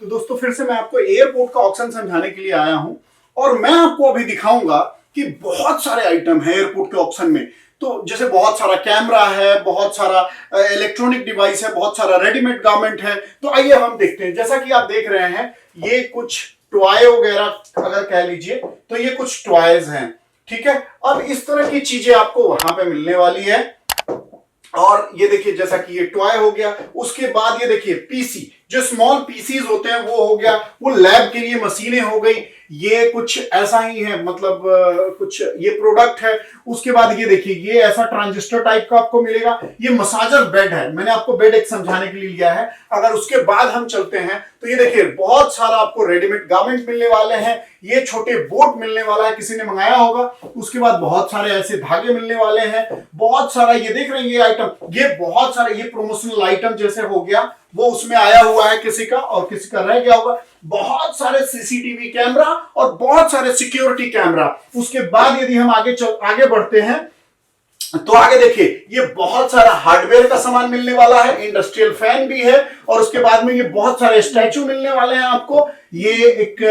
तो दोस्तों फिर से मैं आपको एयरपोर्ट का ऑक्शन समझाने के लिए आया हूं और मैं आपको अभी दिखाऊंगा कि बहुत सारे आइटम है एयरपोर्ट के ऑक्शन में। तो जैसे बहुत सारा कैमरा है, बहुत सारा इलेक्ट्रॉनिक डिवाइस है, बहुत सारा रेडीमेड गारमेंट है। तो आइए हम देखते हैं। जैसा कि आप देख रहे हैं ये कुछ टॉय वगैरह अगर कह लीजिए तो ये कुछ टॉयज हैं, ठीक है। अब इस तरह की चीजें आपको वहां पे मिलने वाली है। और ये देखिए जैसा कि ये टॉय हो गया, उसके बाद ये देखिए पीसी, जो स्मॉल पीसीज होते हैं वो हो गया, वो लैब के लिए मशीनें हो गई। ये कुछ ऐसा ही है, मतलब कुछ ये प्रोडक्ट है। उसके बाद ये देखिए ये ऐसा ट्रांजिस्टर टाइप का आपको मिलेगा। ये मसाजर बेड है, मैंने आपको बेड एक समझाने के लिए लिया है। अगर उसके बाद हम चलते हैं तो ये देखिए बहुत सारा आपको रेडीमेड गारमेंट मिलने वाले हैं। ये छोटे बोट मिलने वाला है, किसी ने मंगाया होगा। उसके बाद बहुत सारे ऐसे धागे मिलने वाले हैं, बहुत सारा ये देख रहे हैं ये आइटम, ये बहुत सारे ये प्रोमोशनल आइटम जैसे हो गया वो उसमें आया हुआ है किसी का, और किसी का रह गया होगा। बहुत सारे सीसीटीवी कैमरा और बहुत सारे सिक्योरिटी कैमरा। उसके बाद यदि हम आगे बढ़ते हैं तो आगे देखिए ये बहुत सारा हार्डवेयर का सामान मिलने वाला है, इंडस्ट्रियल फैन भी है। और उसके बाद में ये बहुत सारे स्टैचू मिलने वाले हैं आपको। ये एक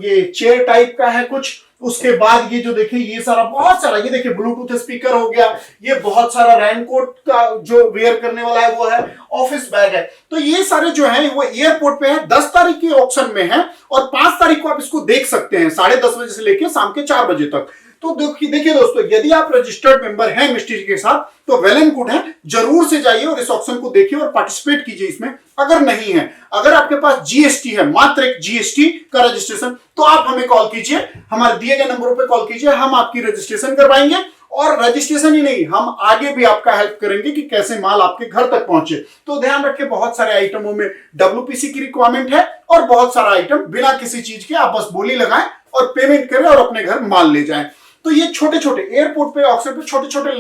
ये चेयर टाइप का है कुछ। उसके बाद ये जो देखिए ये सारा बहुत सारा, ये देखिए ब्लूटूथ स्पीकर हो गया। ये बहुत सारा रेनकोट का जो वेयर करने वाला है वो है, ऑफिस बैग है। तो ये सारे जो है वो एयरपोर्ट पे है, 10 तारीख के ऑक्शन में है और 5 तारीख को आप इसको देख सकते हैं 10:30 बजे से लेकर शाम के 4 बजे तक। तो देखिए दोस्तों, यदि आप रजिस्टर्ड मेंबर हैं मिस्ट्री के साथ तो वेल एंड गुड है, जरूर से जाइए और इस ऑक्शन को देखिए और पार्टिसिपेट कीजिए इसमें। अगर नहीं है, अगर आपके पास जीएसटी है, मात्र एक जीएसटी का रजिस्ट्रेशन, तो आप हमें कॉल कीजिए, हमारे दिए गए नंबरों पे कॉल कीजिए, हम आपकी रजिस्ट्रेशन करवाएंगे। और रजिस्ट्रेशन ही नहीं, हम आगे भी आपका हेल्प करेंगे कि कैसे माल आपके घर तक पहुंचे। तो ध्यान रखें, बहुत सारे आइटमों में डब्ल्यूपीसी की रिक्वायरमेंट है और बहुत सारा आइटम बिना किसी चीज के आप बस बोली लगाएं और पेमेंट करें और अपने घर माल ले जाएं। तो ये छोटे छोटे एयरपोर्ट पे ऑक्शन पे छोटे छोटे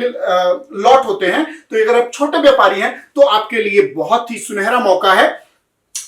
लॉट होते हैं। तो अगर आप छोटे व्यापारी हैं तो आपके लिए बहुत ही सुनहरा मौका है।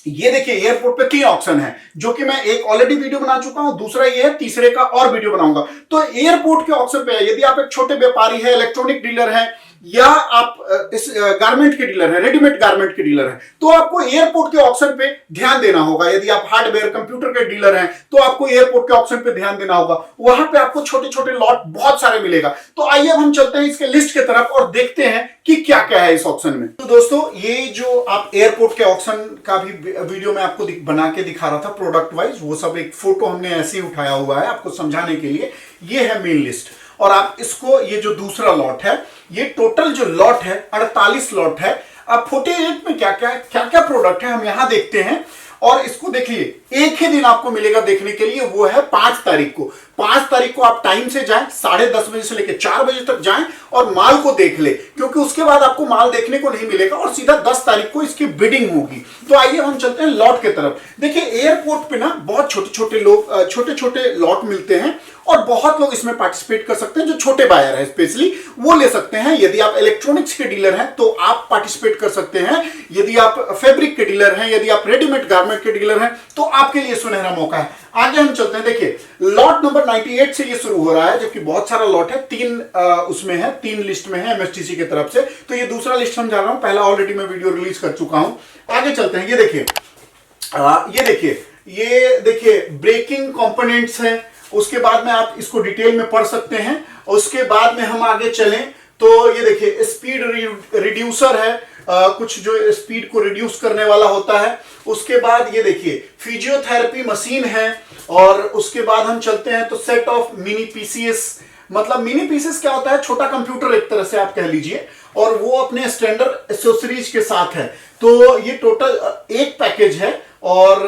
ये देखिए एयरपोर्ट पे 3 ऑक्शन है, जो कि मैं एक ऑलरेडी वीडियो बना चुका हूं, दूसरा ये है, तीसरे का और वीडियो बनाऊंगा। तो एयरपोर्ट के ऑक्शन पे यदि आप एक छोटे व्यापारी है, इलेक्ट्रॉनिक डीलर है, या आप इस गारमेंट के डीलर है, रेडीमेड गारमेंट के डीलर है, तो आपको एयरपोर्ट के ऑक्शन पे ध्यान देना होगा। यदि आप हार्डवेयर कंप्यूटर के डीलर हैं तो आपको एयरपोर्ट के ऑक्शन पे ध्यान देना होगा। वहां पे आपको छोटे छोटे लॉट बहुत सारे मिलेगा। तो आइए अब हम चलते हैं इसके लिस्ट की तरफ और देखते हैं कि क्या क्या है इस ऑक्शन में। तो दोस्तों ये जो आप एयरपोर्ट के ऑक्शन का भी वीडियो में आपको बना के दिखा रहा था प्रोडक्ट वाइज, वो सब एक फोटो हमने ऐसे ही उठाया हुआ है आपको समझाने के लिए। ये है मेन लिस्ट। और आप इसको, ये जो दूसरा लॉट है, ये टोटल जो लॉट है 48 लॉट है। अब 48 में क्या क्या प्रोडक्ट है हम यहां देखते हैं। और इसको देखिए एक ही दिन आपको मिलेगा देखने के लिए, वो है 5 तारीख को। 5 तारीख को आप टाइम से जाएं, 10:30 बजे से लेकर 4 बजे तक जाएं और माल को देख ले, क्योंकि उसके बाद आपको माल देखने को नहीं मिलेगा और सीधा 10 तारीख को इसकी बिडिंग होगी। तो आइए हम चलते हैं लॉट की तरफ। देखिए एयरपोर्ट पे ना बहुत छोटे छोटे लोग छोटे छोटे लॉट मिलते हैं और बहुत लोग इसमें पार्टिसिपेट कर सकते हैं। जो छोटे बायर है स्पेशली वो ले सकते हैं। यदि आप इलेक्ट्रॉनिक्स के डीलर हैं तो आप पार्टिसिपेट कर सकते हैं। यदि आप फैब्रिक के डीलर हैं, यदि आप रेडीमेड गारमेंट के डीलर हैं, तो आपके लिए सुनहरा मौका है। आगे हम चलते हैं। देखिए लॉट नंबर 98 से ये शुरू हो रहा है, जबकि बहुत सारा लॉट है। 3 उसमें है, 3 लिस्ट में है एमएसटीसी की तरफ से। तो ये दूसरा लिस्ट समझा रहा हूं, पहला ऑलरेडी मैं वीडियो रिलीज कर चुका हूं। आगे चलते हैं। ये देखिए ब्रेकिंग कंपोनेंट्स हैं। उसके बाद में आप इसको डिटेल में पढ़ सकते हैं। उसके बाद में हम आगे चलें तो ये देखिए स्पीड रिड्यूसर है, कुछ जो स्पीड को रिड्यूस करने वाला होता है। उसके बाद ये देखिए फिजियोथेरेपी मशीन है। और उसके बाद हम चलते हैं तो सेट ऑफ मिनी पीसीएस, मतलब मिनी पीसीएस क्या होता है, छोटा कंप्यूटर एक तरह से आप कह लीजिए, और वो अपने स्टैंडर्ड एक्सेसरीज के साथ है। तो ये टोटल एक पैकेज है। और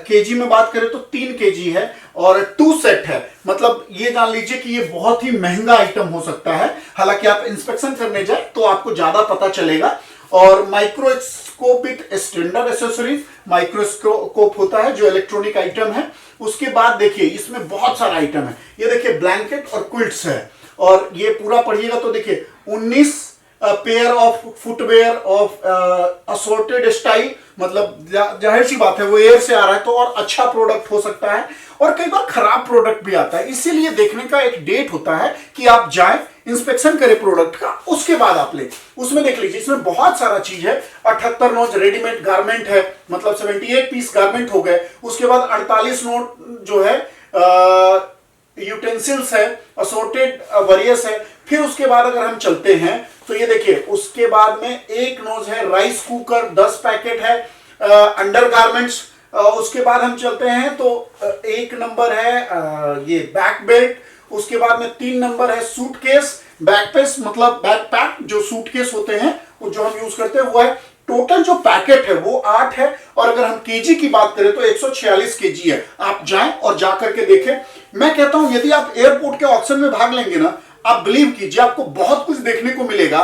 केजी में बात करें तो 3 केजी है और 2 सेट है। मतलब ये जान लीजिए कि ये बहुत ही महंगा आइटम हो सकता है। हालांकि आप इंस्पेक्शन करने जाए तो आपको ज्यादा पता चलेगा। और microscope with standard accessories, microscope होता है जो इलेक्ट्रॉनिक आइटम है। उसके बाद देखिए इसमें बहुत सारा आइटम है। ये देखिए ब्लैंकेट और क्विल्ट्स है। और ये पूरा पढ़िएगा तो देखिए 19 pair of footwear of assorted style, मतलब जाहिर सी बात है वो एयर से आ रहा है तो और अच्छा प्रोडक्ट हो सकता है, और कई बार खराब प्रोडक्ट भी आता है। इसीलिए देखने का एक डेट होता है कि आप जाएं, इंस्पेक्शन करें प्रोडक्ट का, उसके बाद आप ले। उसमें देख लीजिए इसमें बहुत सारा चीज है। 78 नोट रेडीमेड गारमेंट है, मतलब 78 पीस गारमेंट हो गए। उसके बाद 48 नोट जो है यूटेंसिल्स है, असॉर्टेड वेरियस है। फिर उसके बाद अगर हम चलते हैं तो ये देखिए उसके बाद में एक नोज है राइस कुकर, 10 पैकेट है अंडर गारमेंट्स। उसके बाद हम चलते हैं तो एक नंबर है ये बैक बेल्ट। उसके बाद में 3 नंबर है सूटकेस, बैकपेस मतलब बैकपैक, जो सूटकेस होते हैं वो जो हम यूज करते हैं वो है। टोटल जो पैकेट है वो 8 है, और अगर हम केजी की बात करें तो 146 केजी है। आप जाएं और जा करके देखें। मैं कहता हूं यदि आप एयरपोर्ट के ऑक्शन में भाग लेंगे ना, आप बिलीव कीजिए आपको बहुत कुछ देखने को मिलेगा,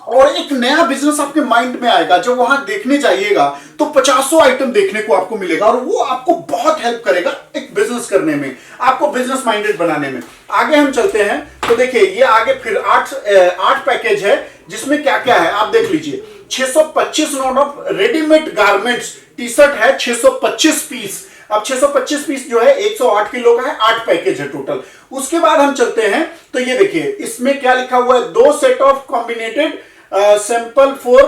और एक नया बिजनेस आपके माइंड में आएगा। जब वहां देखने जाइएगा तो 50 आइटम देखने को आपको मिलेगा, और वो आपको बहुत हेल्प करेगा एक बिजनेस करने में, आपको बिजनेस माइंडेड बनाने में। आगे हम चलते हैं तो देखिए ये आगे फिर 8 पैकेज है, जिसमें क्या क्या है आप देख लीजिए। 625 note of readymade garments, T shirt है 625 पीस। अब 625 पीस जो है 108 किलो का है, 8 पैकेज है टोटल। उसके बाद हम चलते हैं तो ये देखिए इसमें क्या लिखा हुआ है, 2 set of combinated sample for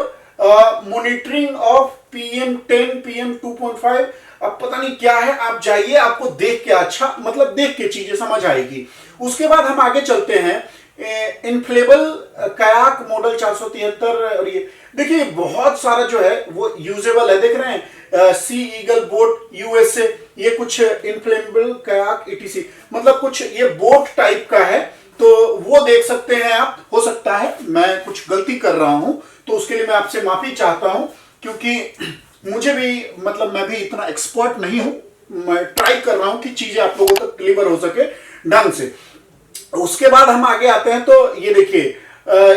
monitoring of PM10 PM2.5। अब पता नहीं क्या है, आप जाइए, आपको देख के अच्छा मतलब देख के चीजें समझ आएगी। उसके बाद हम आगे चलते हैं इन्फ्लेबल कयाक मॉडल 473, और ये देखिए बहुत सारा जो है वो यूजेबल है। देख रहे हैं सी ईगल बोट USA, ये कुछ इन्फ्लेमेबल कयाक ETC, मतलब कुछ ये बोट टाइप का है, तो वो देख सकते हैं आप। हो सकता है मैं कुछ गलती कर रहा हूं तो उसके लिए मैं आपसे माफी चाहता हूं, क्योंकि मुझे भी मतलब मैं भी इतना एक्सपर्ट नहीं हूं। मैं ट्राई कर रहा हूं कि चीजें आप लोगों तक डिलीवर हो सके ढंग से। उसके बाद हम आगे आते हैं तो ये देखिए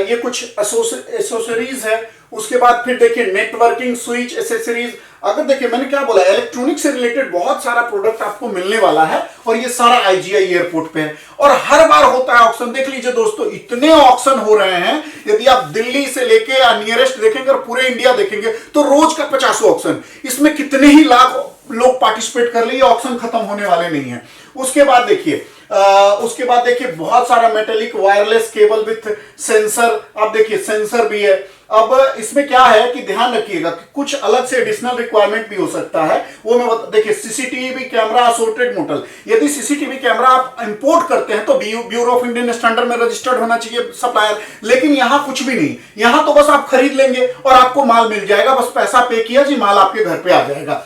ये कुछ एसेसरीज है। उसके बाद फिर देखिए नेटवर्किंग स्विच एसेसरीज। अगर देखिए मैंने क्या बोला, इलेक्ट्रॉनिक से रिलेटेड बहुत सारा प्रोडक्ट आपको मिलने वाला है, और ये सारा IGI एयरपोर्ट पे है, और हर बार होता है ऑक्शन। देख लीजिए दोस्तों इतने ऑक्शन हो रहे हैं, यदि आप दिल्ली से लेके या नियरेस्ट देखेंगे और पूरे इंडिया देखेंगे तो रोज का 50 ऑक्शन। इसमें कितने ही लाख लोग पार्टिसिपेट कर लिए, ऑक्शन खत्म होने वाले नहीं है। उसके बाद देखिए बहुत सारा metallic wireless cable with sensor, आप देखिए सेंसर भी है। अब इसमें क्या है कि ध्यान रखिएगा कि कुछ अलग से एडिशनल रिक्वायरमेंट भी हो सकता है, वो मैं देखिए सीसीटीवी कैमरा असॉर्टेड मॉडल। यदि सीसीटीवी कैमरा आप इंपोर्ट करते हैं तो ब्यूरो ऑफ इंडियन स्टैंडर्ड में रजिस्टर्ड होना चाहिए सप्लायर, लेकिन यहां कुछ भी नहीं। यहां तो बस आप खरीद लेंगे और आपको माल मिल जाएगा, बस पैसा पे किया जी, माल आपके घर पे आ जाएगा।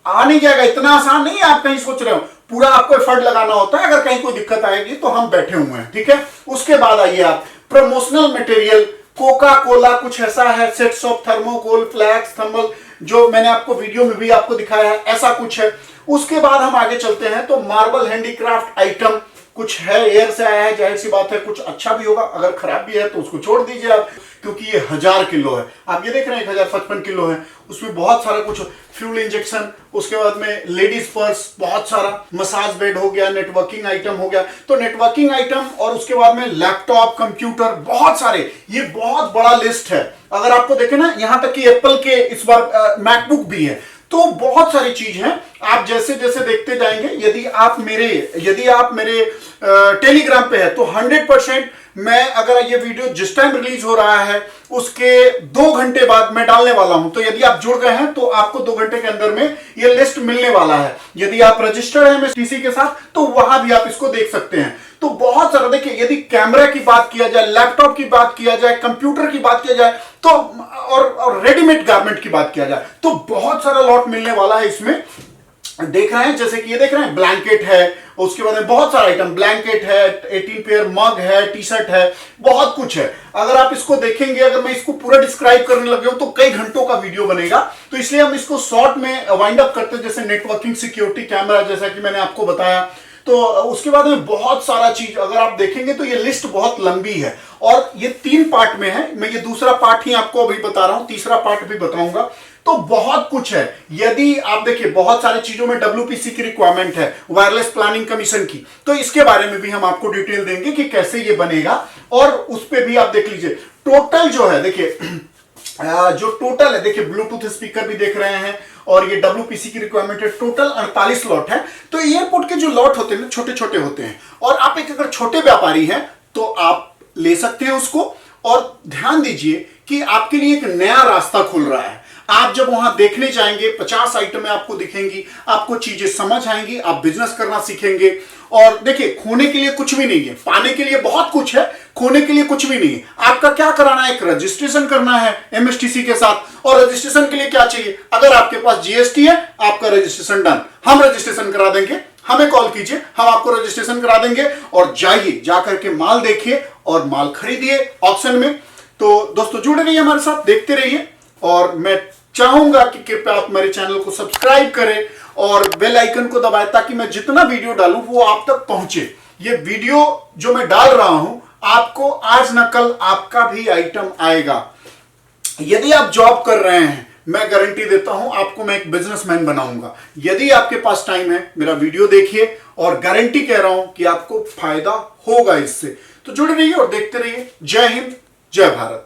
आ नहीं जाएगा, इतना आसान नहीं है आप कहीं सोच रहे हो, पूरा आपको एफर्ट लगाना होता है। अगर कहीं कोई दिक्कत आएगी तो हम बैठे हुए हैं, ठीक है। उसके बाद आइए आप प्रमोशनल मटेरियल, कोका कोला कुछ ऐसा है, sets of thermocol flex thermal, जो मैंने आपको वीडियो में भी आपको दिखाया है, ऐसा कुछ है। उसके बाद हम आगे चलते हैं तो मार्बल हैंडीक्राफ्ट आइटम कुछ है, एयर से आया है, जाहिर सी बात है कुछ अच्छा भी होगा, अगर खराब भी है तो उसको छोड़ दीजिए आप, क्योंकि ये 1000 किलो है। आप ये देख रहे हैं 1055 किलो है, उसमें बहुत सारा कुछ फ्यूल इंजेक्शन। उसके बाद में लेडीज पर्स, बहुत सारा मसाज बेड हो गया, नेटवर्किंग आइटम हो गया, तो नेटवर्किंग आइटम, और उसके बाद में लैपटॉप कंप्यूटर, बहुत सारे, ये बहुत बड़ा लिस्ट है। अगर आपको देखें ना, यहां तक कि एप्पल के इस बार मैकबुक भी है, तो बहुत सारी चीज है। आप जैसे जैसे देखते जाएंगे, यदि आप मेरे टेलीग्राम पे है तो 100% मैं, अगर ये वीडियो जिस टाइम रिलीज हो रहा है उसके 2 घंटे बाद मैं डालने वाला हूं, तो यदि आप जुड़ गए हैं तो आपको 2 घंटे के अंदर में ये लिस्ट मिलने वाला है। यदि आप रजिस्टर्ड हैं MSTC के साथ तो वहां भी आप इसको देख सकते हैं। तो बहुत सारा देखिए, यदि कैमरा की बात किया जाए, लैपटॉप की बात किया जाए, कंप्यूटर की बात किया जाए, तो और रेडीमेड गारमेंट की बात किया जाए, तो बहुत सारा लॉट मिलने वाला है इसमें। देख रहे हैं जैसे कि ये देख रहे हैं ब्लैंकेट है, उसके बाद में बहुत सारा आइटम, ब्लैंकेट है, 18 पेयर मग है, टी शर्ट है, बहुत कुछ है। अगर आप इसको देखेंगे, अगर मैं इसको पूरा डिस्क्राइब करने लगे हूं तो कई घंटों का वीडियो बनेगा, तो इसलिए हम इसको शॉर्ट में वाइंड अप करते हैं। जैसे नेटवर्किंग सिक्योरिटी कैमरा, जैसा कि मैंने आपको बताया, तो उसके बाद में बहुत सारा चीज अगर आप देखेंगे तो ये लिस्ट बहुत लंबी है, और ये 3 पार्ट में है। मैं ये दूसरा पार्ट ही आपको अभी बता रहा हूं, तीसरा पार्ट भी बताऊंगा। तो बहुत कुछ है। यदि आप देखिए बहुत सारी चीजों में WPC की रिक्वायरमेंट है, वायरलेस प्लानिंग कमीशन की, तो इसके बारे में भी हम आपको डिटेल देंगे कि कैसे ये बनेगा, और उस पे भी आप देख लीजिए टोटल जो है देखिए, जो टोटल है देखिए, ब्लूटूथ स्पीकर भी देख रहे हैं और ये WPC की रिक्वायरमेंट है, टोटल 48 लॉट है। तो एयरपोर्ट के जो लॉट होते हैं ना, छोटे छोटे होते हैं, और आप एक अगर छोटे व्यापारी हैं तो आप ले सकते हैं उसको। और ध्यान दीजिए कि आपके लिए एक नया रास्ता खुल रहा है। आप जब वहां देखने जाएंगे, 50 आइटमें आपको दिखेंगी, आपको चीजें समझ आएंगी, आप बिजनेस करना सीखेंगे। और देखिए, खोने के लिए कुछ भी नहीं है, पाने के लिए बहुत कुछ है, खोने के लिए कुछ भी नहीं है। आपका क्या कराना है, एक रजिस्ट्रेशन करना है MSTC के साथ। और रजिस्ट्रेशन के लिए क्या चाहिए, अगर आपके पास GST है, आपका रजिस्ट्रेशन डन, हम रजिस्ट्रेशन करा देंगे, हमें कॉल कीजिए, हम आपको रजिस्ट्रेशन करा देंगे। और जाइए, जाकर के माल देखिए और माल खरीदिए ऑक्शन में। तो दोस्तों जुड़े रहिए हमारे साथ, देखते रहिए। और मैं चाहूंगा कि कृपया आप मेरे चैनल को सब्सक्राइब करें और बेल आइकन को दबाएं, ताकि मैं जितना वीडियो डालूं वो आप तक पहुंचे। ये वीडियो जो मैं डाल रहा हूं, आपको आज न कल आपका भी आइटम आएगा। यदि आप जॉब कर रहे हैं, मैं गारंटी देता हूं आपको मैं एक बिजनेसमैन बनाऊंगा। यदि आपके पास टाइम है, मेरा वीडियो देखिए, और गारंटी कह रहा हूं कि आपको फायदा होगा इससे। तो जुड़े रहिए और देखते रहिए। जय हिंद, जय भारत।